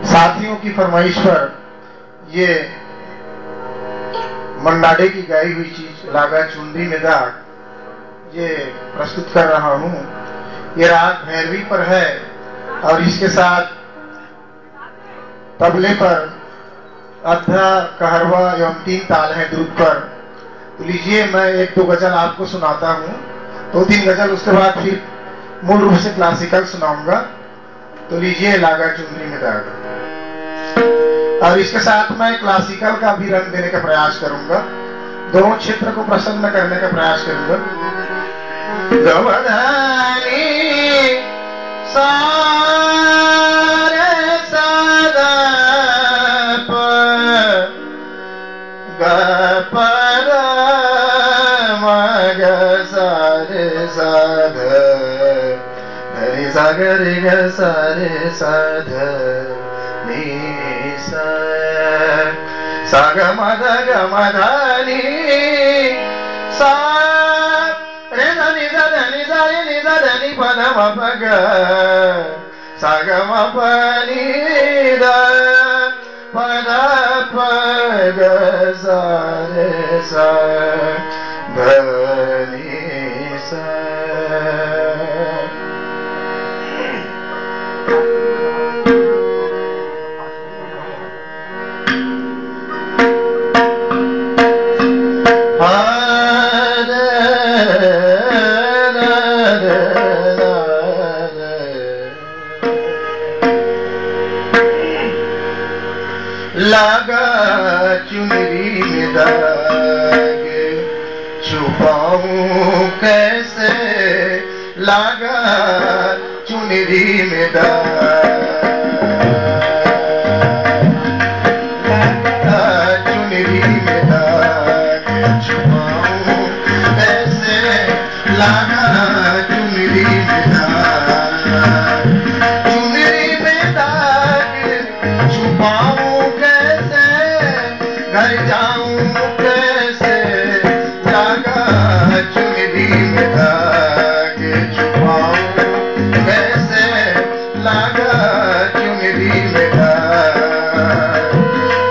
साथियों की फरमाइश पर ये मंडाडे की गाई हुई चीज लागा चुनरी में दाग ये प्रस्तुत कर रहा हूं। ये राग भैरवी पर है और इसके साथ तबले पर अद्धा कहरवा एवं 3 ताल है द्रुत पर। तो लीजिए मैं 1-2 गजल आपको सुनाता हूं, 2-3 गजल उसके बाद फिर मूल रूप से क्लासिकल सुनाऊंगा। तो लीजिए लागा चुनरी में दाग। और इसके साथ मैं क्लासिकल का भी रंग देने का प्रयास करूंगा, दोनों क्षेत्र को प्रसन्न करने का प्रयास करूंगा। गवधानी सारे सदा पर मग सारे साध हरि सागर ग सारे साध साग मद ग मधानी सा रे धनि धनि धनि धनि पद मग साग म पनि द पद पग सा रे सा धनि सा। लागा चुनरी में दाग छुपाऊं कैसे, लागा चुनरी में दाग, चुनरी में दाग छुपाऊं कैसे, लागा चुनरी में दाग, चुनरी में दाग छुपाऊं घर जाऊं कैसे, लागा चुनरी में दाग छुपाऊं कैसे, लागा चुनरी में दाग,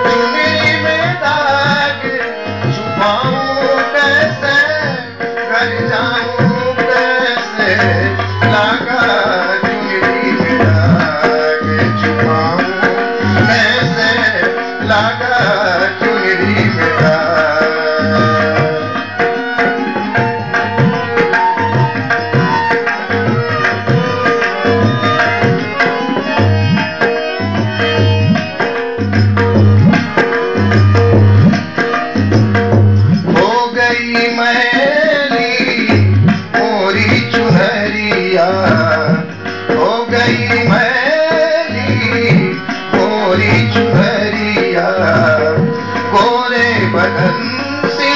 चुनरी में दाग छुपाऊं कैसे, घर जाऊं कैसे, लागा चुनरी में दाग छुपाऊं कैसे, लागा चुनरी में दाग। हो गई मैली मोरी चुनरिया, हो गई मैली मोरी चुनरिया, गोरे बदन सी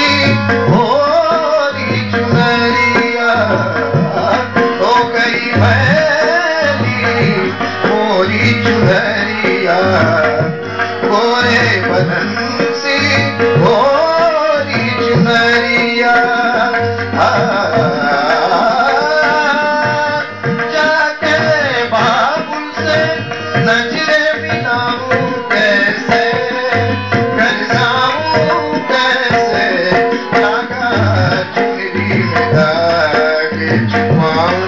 मोरी चुनरिया, हो गई मैली मोरी चुनरिया, गोरे बदन सी मोरी चुनरिया, जाके बाबुल से नजरे मिलाऊं कैसे, घर जाऊं कैसे, लागा चुनरी में दाग छुपाऊं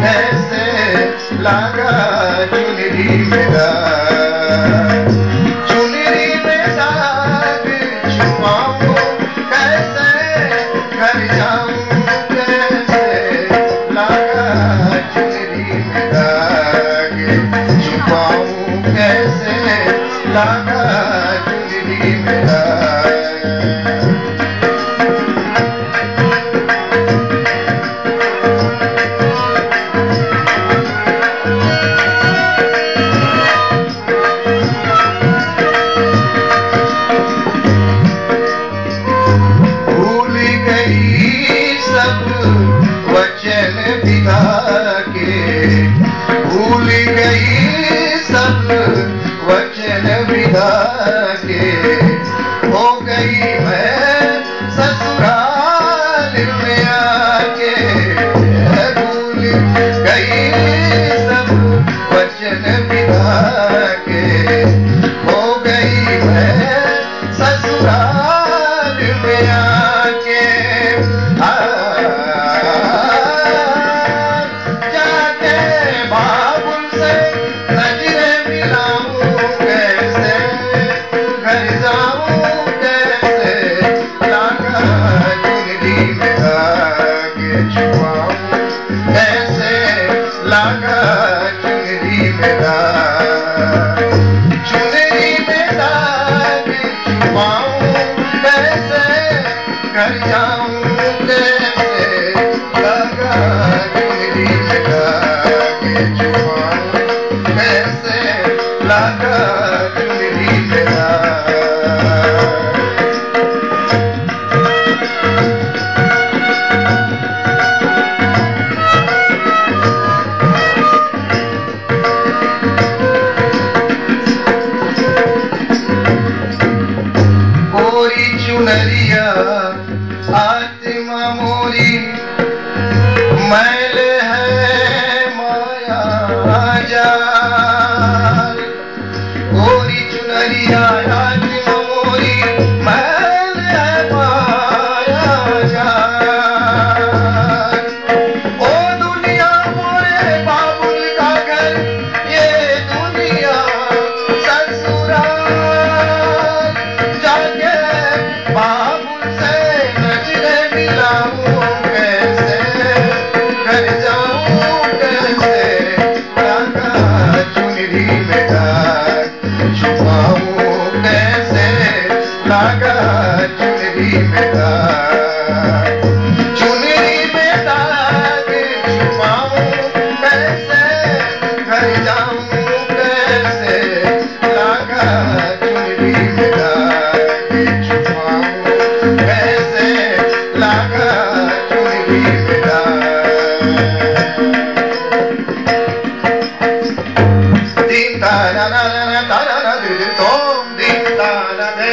कैसे, लागा चुनरी में दाग, चुनरी में दाग छुपाऊं कैसे, घर जाऊं कैसे, लागा चुनरी में दाग छुपाऊं कैसे, लागा चुनरी में दाग। भूल गई सब वचन पिता के, भूल गई सब वचन विदा के, हो गई मैं ससुराल में आके, भूल गई सब वचन विदा के, हो गई मैं ससुराल में आके। जाके बाबुल से नजरें मिलाऊं कैसे, घर जाऊं कैसे, लागा चुनरी में दाग छुपाऊं कैसे, लागा चुनरी में दाग, चुनरी में दाग छुपाऊं कैसे, घर जाऊं कैसे, लागा चुनरी में दाग छुपाऊं कैसे, लागा चुनरी में दाग। कोरी चुनरिया आत्मा मोरी, मैल है माया जाल, कोरी चुनरिया आत्मा मोरी, मैल है माया जाल। ओ दुनिया मोरे बाबुल का घर, ये दुनिया ससुराल, जाके बाबुल से नजरें मिलाऊं कैसे, घर जाऊं कैसे, लागा चुनरी में दाग छुपाऊं कैसे, लागा चुनरी में दाग, चुनरी में दाग छुपाऊं कैसे, घर जाऊं कैसे, लागा चुनरी में दाग छुपाऊं कैसे, लागा चुनरी में दाग। दीन तारा ना ना तारा ना दिल तोम, दीन तारा दे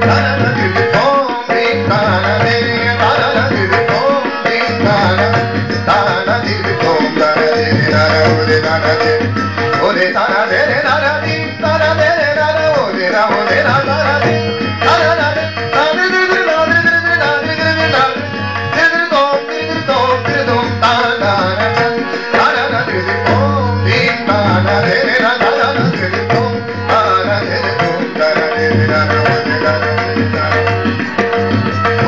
तारा ना दिल तोम, दीन तारा दे तारा ना दिल तोम, दीन तारा तारा दिल तोम, तारा दे तारा ओरे तारा दे ओरे तारा दे रे तारा दीन तारा दे रे तारा ओरे रा ओरे रा तारा दे तारा ना दे तारा दे दे तारा दे दे तारा दे दे तारा दे दे तोम तारा तारा ना दे तोम, दीन तारा दे रे तारा ना दे तोम, तारा दे तोम, तारा दे तारा ओरे तारा दे तारा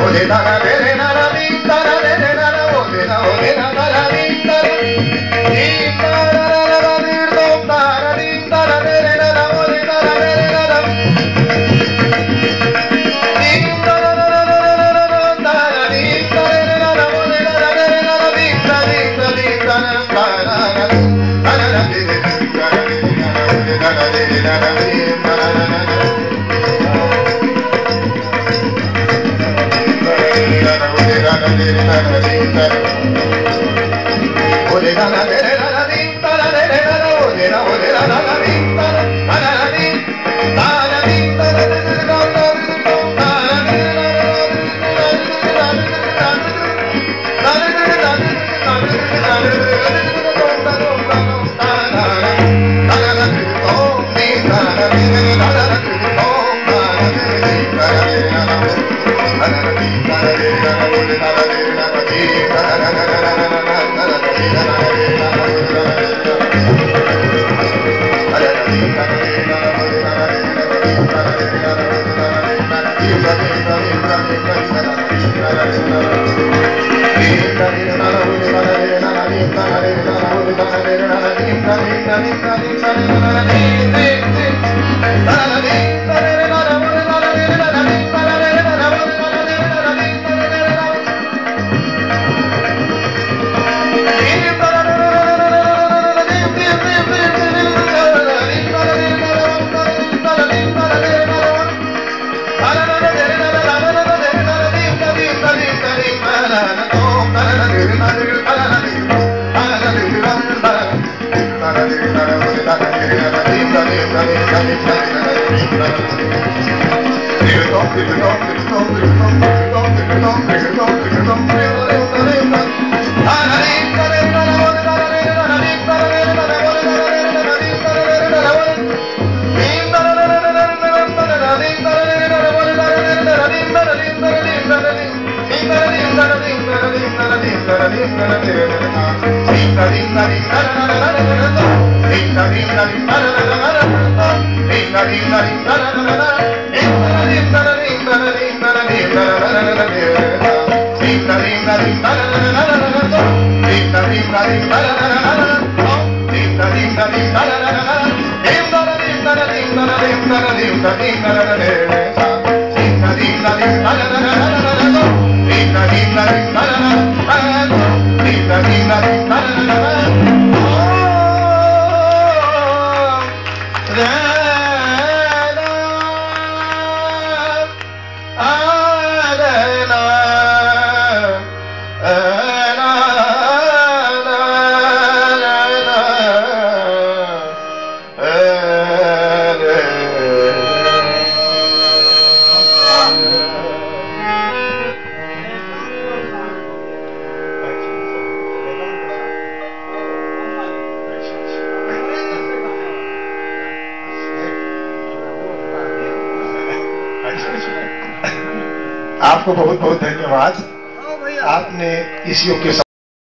ओरे तारा दे रे तारा दीन तारा दे रे तारा ओरे रा तारा दीन तारा दीन तारा रा दीन तोम, तारा दीन तारा दे रे तारा ओरे तारा दे रे तारा दीन तारा तारा दीन तारा रे तारा ओरे तारा दे रे तारा दीन तारा दीन तारा तारा रा तारा रा दे रे तारा दे तारा ओरे तारा दे रे तारा दीन तारा रा तारा ओरे तारा दे रे तारा दीन तारा ओरे तारा दे रे तारा दीन तारा दे रे तारा ओरे रा तारा दीन तारा तारा दीन तारा दीन तारा दे रे तारा तारा दे रे तारा आपको बहुत बहुत धन्यवाद। आपने इस योग के